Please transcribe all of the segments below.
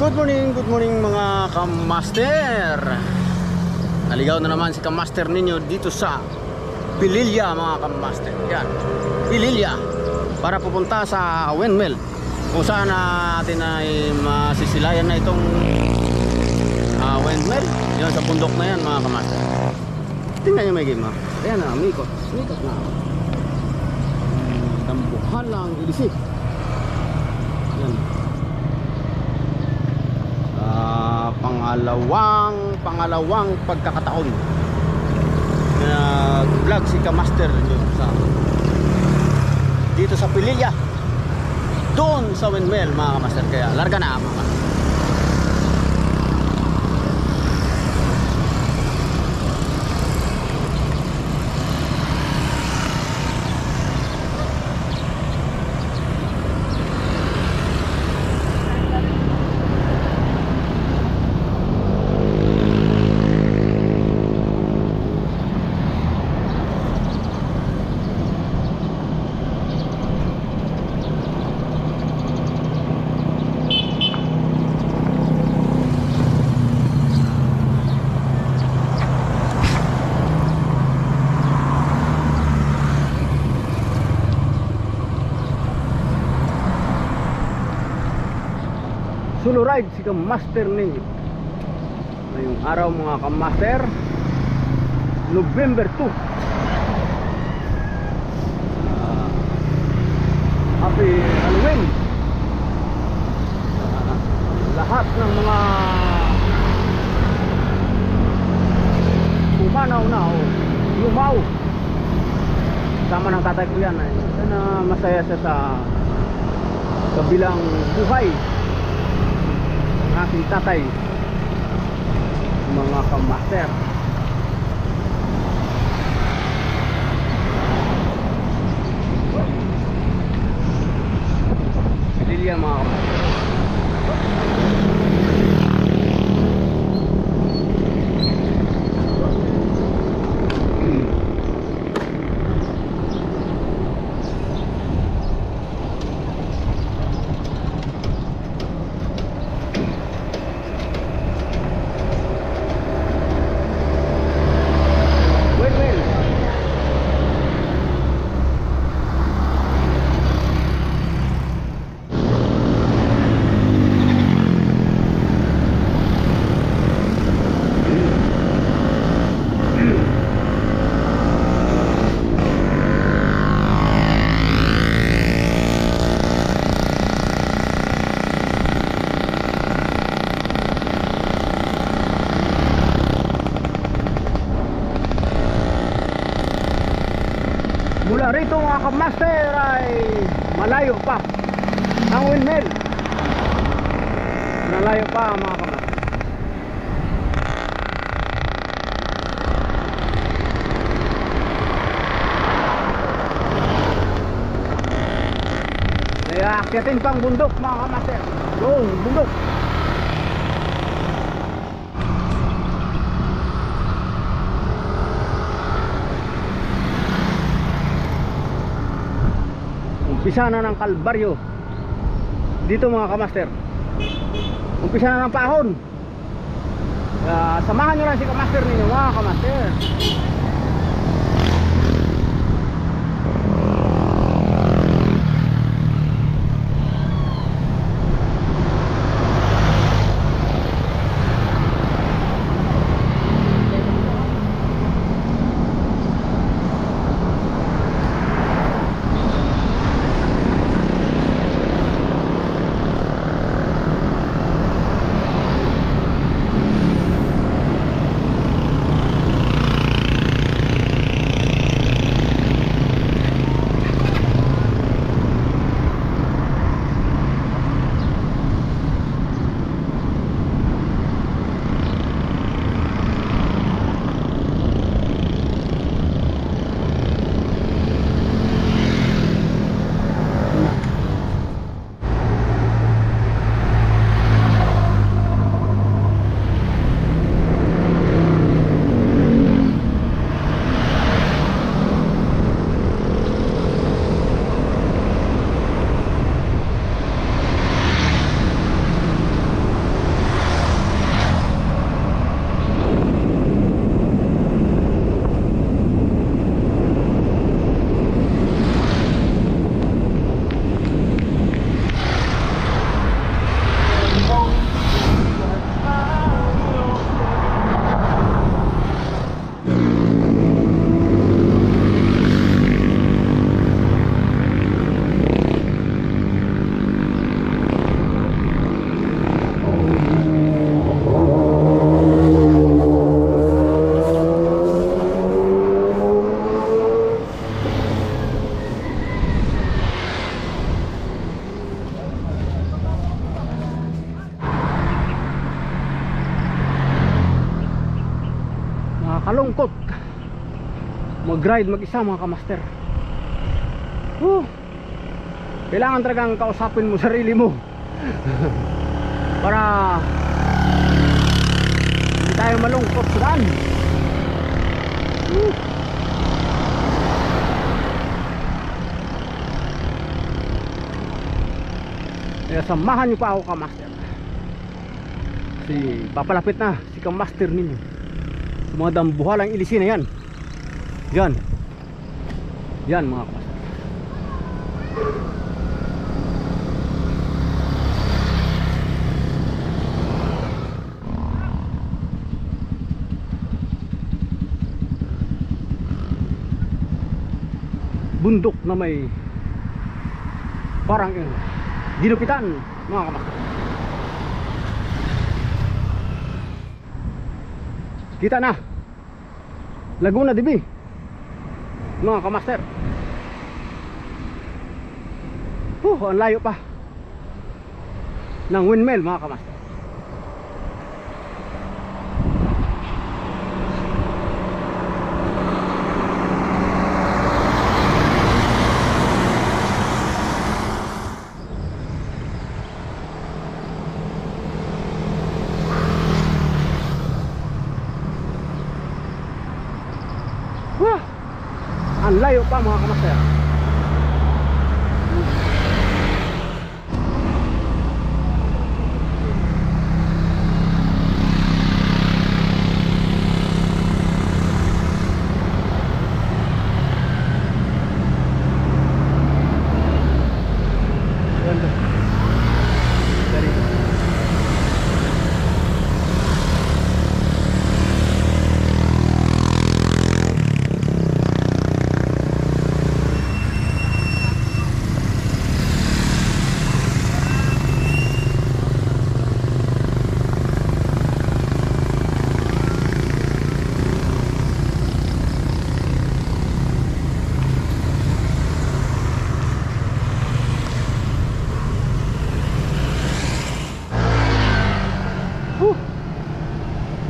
Good morning mga kamaster. Naligaw na naman si kamaster ninyo dito sa Pililla mga kamaster. Yan, Pililla, para pupunta sa windmill, kung saan natin ay masisilayan na itong windmill. Yan sa bundok na yan mga kamaster. Tingnan nyo may game ha. Ayan na, umikot na. Dambuhan lang ilisip. Yan, pangalawang pagkakataon na vlog si kamaster dito sa Pililla, doon sa windmill mga kamaster. Kaya larga na mga kamaster. Solo ride si kamaster ninyo ngayong araw mga kamaster, November 2. Happy Halloween. Lahat ng mga pumanaw na o lumaw sama ng tatay ko yan. Sana masaya siya sa kabilang buhay aking tatay mga kamaster. Pililla mga kamaster. Mula rito mga kamaster ay malayo pa ang windmill. Malayo pa mga kamaster. Kaya akyatin pang bundok mga kamaster. Doon, bundok. Umpisa na ng kalbaryo dito mga kamaster. Umpisa na ng pahon. Samahan nyo lang si kamaster ninyo mga kamaster. nakakalungkot mag-ride mag-isa mga kamaster. Kailangan talagang kausapin mo sarili mo para hindi tayo malungkot sa daan. Kaya samahan nyo pa ako kamaster, kasi papalapit na si kamaster ninyo sa mga dambuhalang ilisi na yan. Yan mga kamaster. Bundok na may parang ginupitan mga kamaster. Kita na Laguna DB mga kamaster. Ang layo pa ng windmill mga kamaster. Ang layo pa mga kamaster.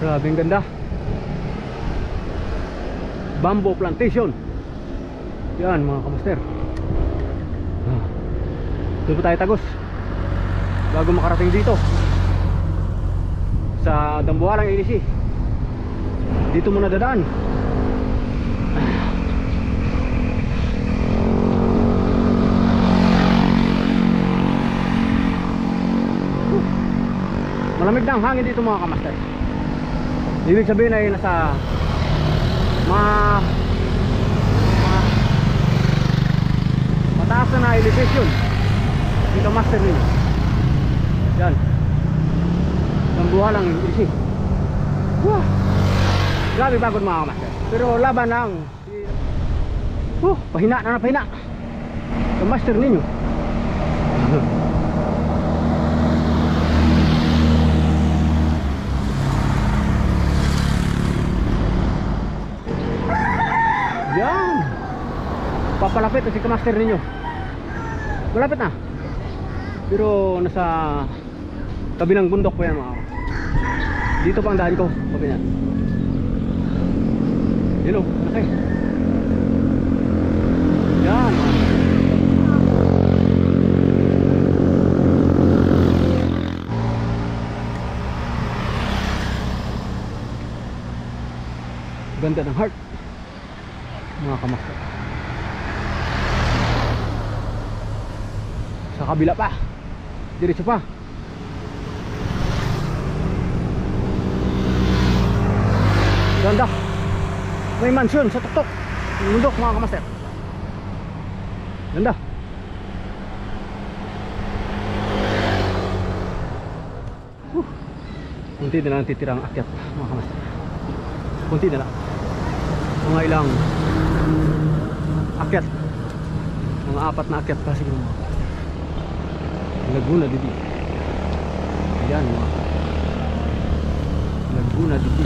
Grabe ang ganda. Bamboo plantation. Yan mga kamaster. Doon po tayo tagos bago makarating dito sa Dambuhalang Ilisi. Dito muna dadaan. Malamig na ang hangin dito mga kamaster. Ibig sabihin ay nasa mataas na elevation dito master nila. Yan Dambuhalang Ilisi. Grabe bagod mga kamaster. Pero laban lang. Pahina na pahina ang master ninyo. Yan. Papalapit na si kamaster ninyo. Malapit na. Pero nasa tabi ng bundok po yan mga kamaster. Dito pa ang daan ko. Sabi yan. Hello. Okay. Yan. Ganda ng heart mga kamaster. Sa kabila pa, diretso pa. Ganda. May mansion sa tuktok bundok mga kamaster. Ganda. Kunti na lang titirang akyat mga kamaster. Kunti na lang. Mga ilang akyat, mga 4 na akyat pa siguro mga Laguna DB. Ayan mga Laguna DB.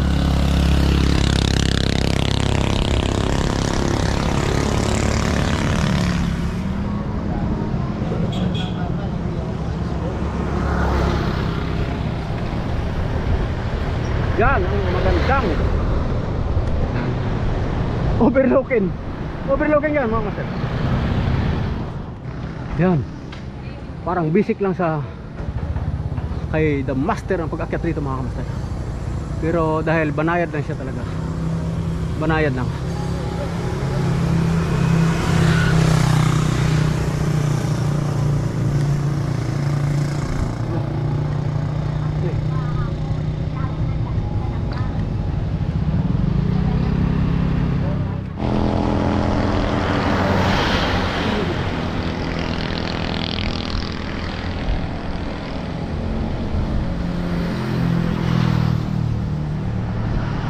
Yan ang magandang Overlooking. Overlooking yan mga master. Yan. Parang basic lang sa kay the master ang pag-akyat rito mga kamaster. Pero dahil banayad lang siya talaga. Banayad lang.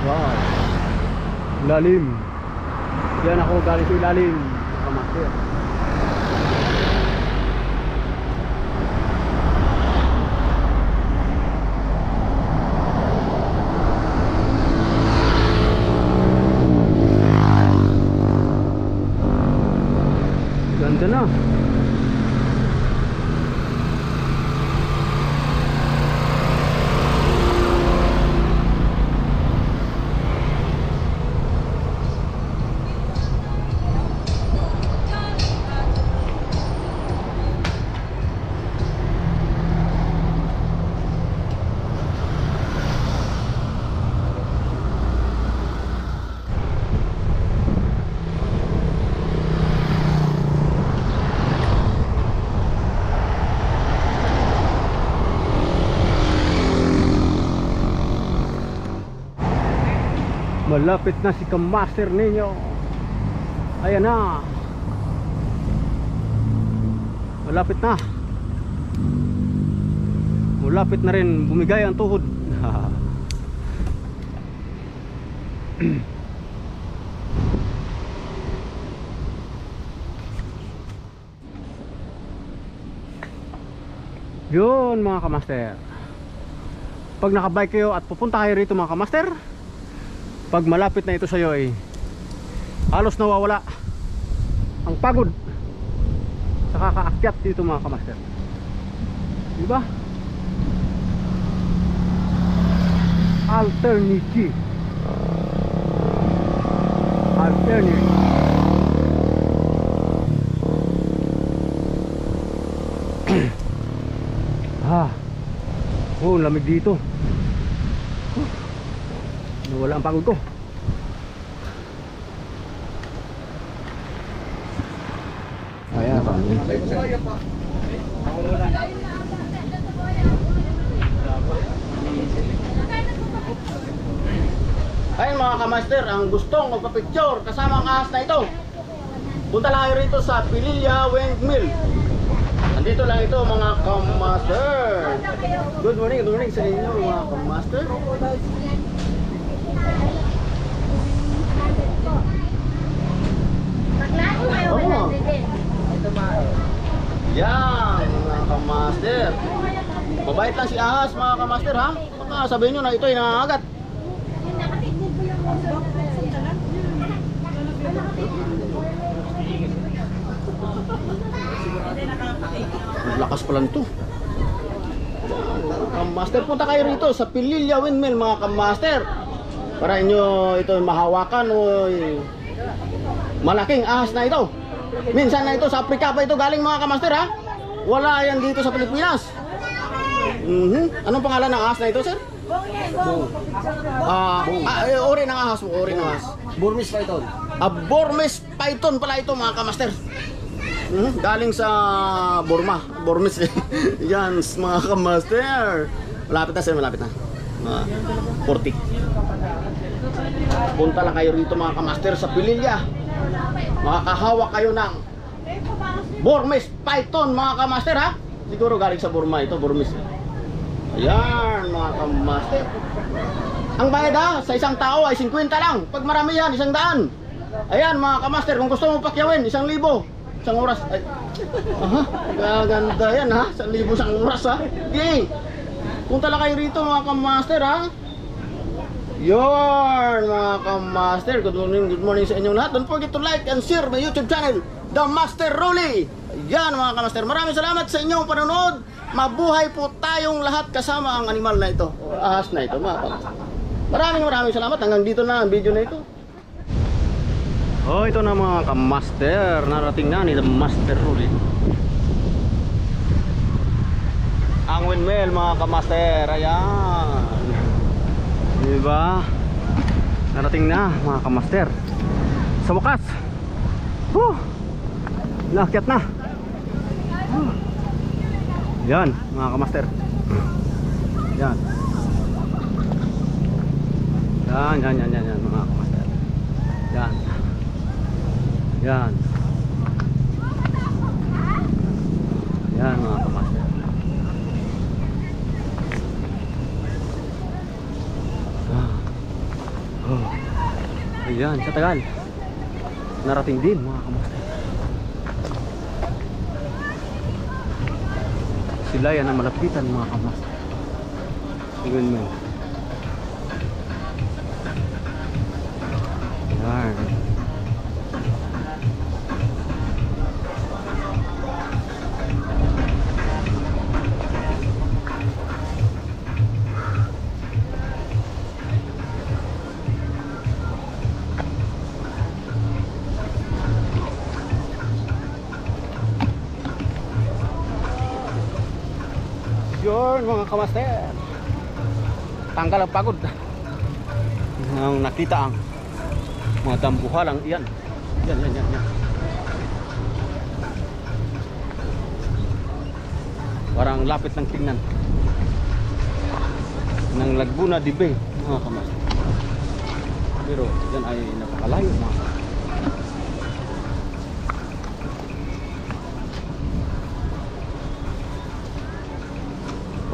Wow. Lalim. Yan ako galing sa ilalim. Kamaster. Ganda na. Malapit na si Kamaster ninyo. Ayan na. Malapit na. Malapit na rin bumigay ang tuhod. Yun mga kamaster. Pag nakabike kayo at pupunta kayo rito mga kamaster, pag malapit na ito sa iyo ay halos nawawala ang pagod sa kakaakyat dito mga kamaster. Diba? Alternative. Oh, lamig dito. Nawala ang pagod ko. Ayan. Ayun mga kamaster, ang gustong magpa-picture kasama ang ahas na ito, punta lang kayo rito sa Pililla Windmill. Nandito lang ito mga kamaster. Good morning sa inyo mga kamaster. Yan mga kamaster. Mabait lang si ahas mga kamaster ha. Baka sabihin nyo na ito ay nangangagat. Lakas pala nito. Kamaster, punta kayo rito sa Pililla Windmill mga kamaster, para inyo ito mahawakan o malaking ahas na ito. Minsan na ito sa Africa pa ito galing mga kamaster ha. Wala yan dito sa Pilipinas. Anong pangalan ng ahas na ito sir? Uri ng ahas mo, uri ng ahas. Burmese python. Burmese python pala ito mga kamaster. Galing sa Burma, Burmese. Yan mga kamaster. Malapit na sir, malapit na. 40. Punta lang kayo rito mga kamaster sa Pililla. Makakahawak kayo ng Burmese python mga kamaster ha. Siguro galing sa Burma ito, Burmese. Ayan mga kamaster. Ang bayad ha, sa isang tao ay 50 lang. Pag marami yan, 100. Ayan mga kamaster, kung gusto mo pakyawin, 1,000. Isang oras. Ay. Aha, ganda yan ha. 1,000 isang oras ha. Okay. Punta lang kayo rito mga kamaster ha. Yon mga kamaster. Good morning sa inyong lahat. Don't forget to like and share my YouTube channel, The Master Rolly. Yan mga kamaster. Maraming salamat sa inyong panonood. Mabuhay po tayong lahat kasama ang animal na ito. O ahas na ito mga kamaster. Maraming salamat. Hanggang dito na ang video na ito. Oh, ito na mga kamaster. Narating na ni the Master Rolly. Ang windmill mga kamaster. Ayan. Diba? Narating na mga kamaster. Sa wakas. Nakyat na. Yan mga kamaster. Yan. Yan mga kamaster. Yan. Yan. Yan mga kamaster. Ayan, sa tagal narating din mga kamaster. Sila yan ang malapitan mga kamaster. Tingnan mo. Yan. Yun mga kamaster, tanggal ang pagod nang nakita ang mga dambuhalang iyan. Yan. Parang lapit ng tingnan ng Laguna de Bay mga kamaster. Pero yan ay napakalayo mga kamaster.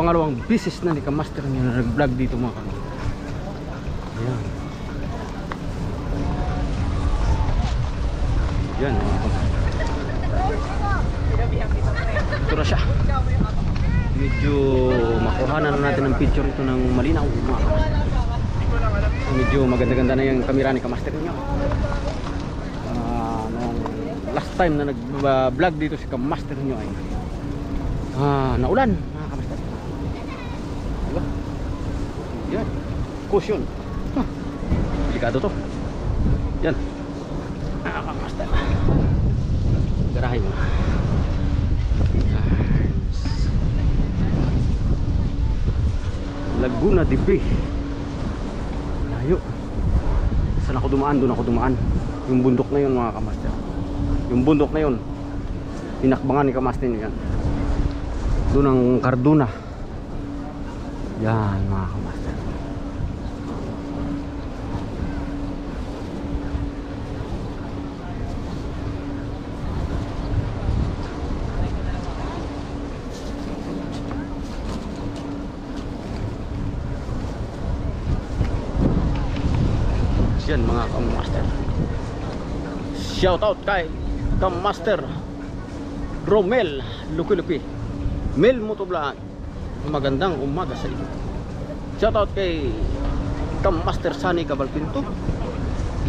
Pangalawang bisis na ni Kamaster niya na nag-vlog dito mga kamaster. Ayan. Yan mga kamaster. Ito na siya. Medyo makuhanan na natin ng picture ito ng malinaw mga kamaster. Medyo maganda-ganda na yung kamera ni Kamaster niya. Nung last time na nag-vlog dito si Kamaster niya ay naulan. Yan, cushion. Delikado to. Yan. Nakakamaster. Garahin mo. Laguna de Bay. Layo. Saan ako dumaan? Doon ako dumaan. Yung bundok na yun mga kamaster. Yung bundok na yun pinakbangan ni Kamaster yan. Doon ang Carduna. Yan mga kamaster. Yan mga kamaster. Shout out kay Kamaster Romel Luki-Luki Mel Motovlog. Magandang umaga sa inyo. Shout out kay Kamaster Sunny Cabalpinto.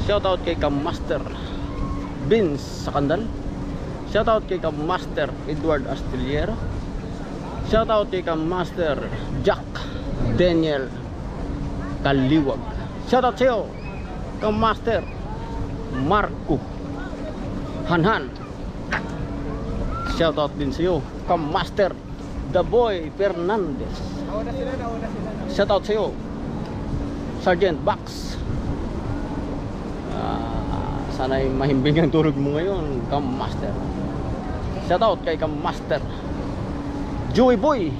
Shout out kay Kamaster Vince Sakandal. Shout out kay Kamaster Edward Astillero. Shout out kay Kamaster Jack Daniel Kaliwag. Shout out sa iyo Kamaster Marco Hanhan. Shout out din sa iyo Kamaster The Boy Fernandez. Shout out sa iyo Sergeant Bax. Sana'y mahimbing ang tulog mo ngayon Kamaster. Shout out kay Kamaster Joey Boy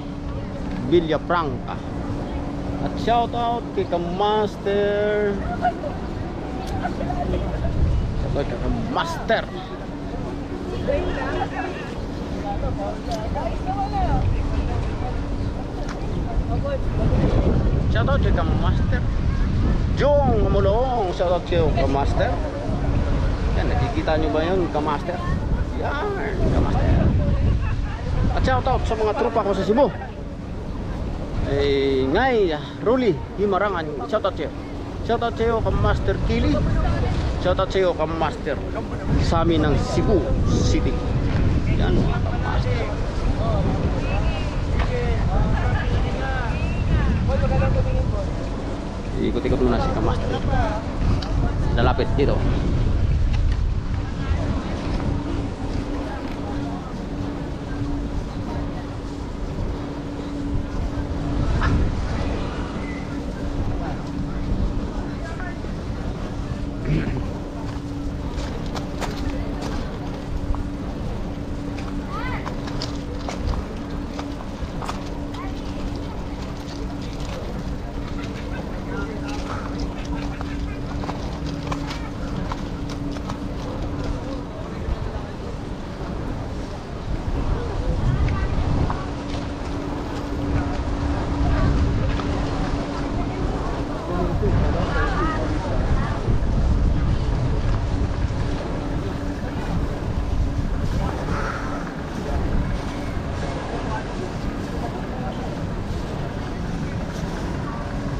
Villafranca. At shout out kay Kamaster Master. Shout out kay Kamaster Jong Mulong. Shout out kay Kamaster. Yan, nakikita nyo ba yun Kamaster? Yan, Kamaster. At shout out sa mga trupa ko sa Cebu. Ngay Rolly Himarangan. Shout out sa'yo. Shout out sa'yo Kamaster Kili. Shout out sa'yo Kamaster sa amin ng Cebu City. Yan mga Kamaster. Ikot-ikot muna si Kamaster. Lalapit dito.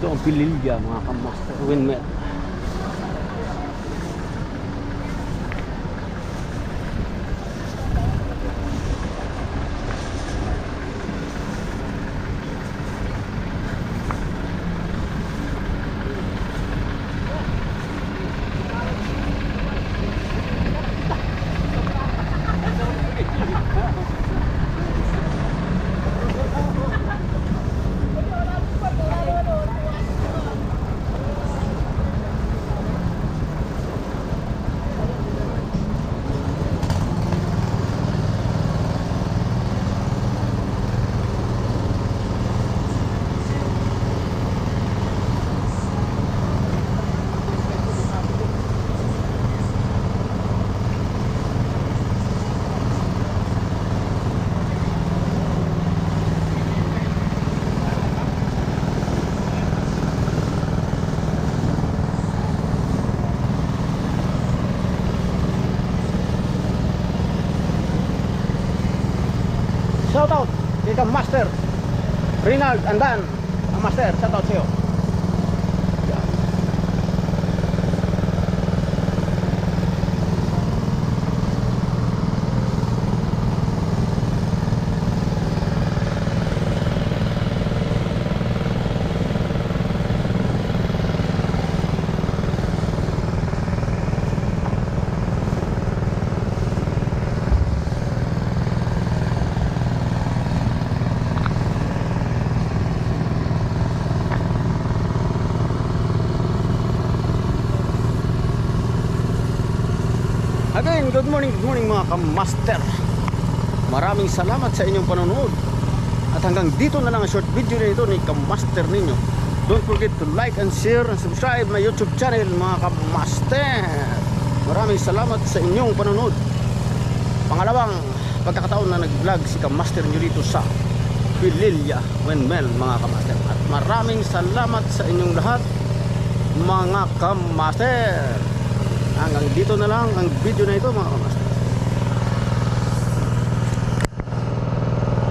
Ito ang Pililya mga kamaster, windmill. Shoutout kay Master Rinald Andan, ang master, shoutout sa'yo. Again, good morning mga kamaster. Maraming salamat sa inyong panonood. At hanggang dito na lang ang short video na ito ni Kamaster ninyo. Don't forget to like and share and subscribe my YouTube channel mga kamaster. Maraming salamat sa inyong panonood. Pangalawang pagkakataon na nag-vlog si Kamaster nyo dito sa Pililya Windmill mga kamaster. At maraming salamat sa inyong lahat mga kamaster. Hanggang dito na lang ang video na ito mga kamaster.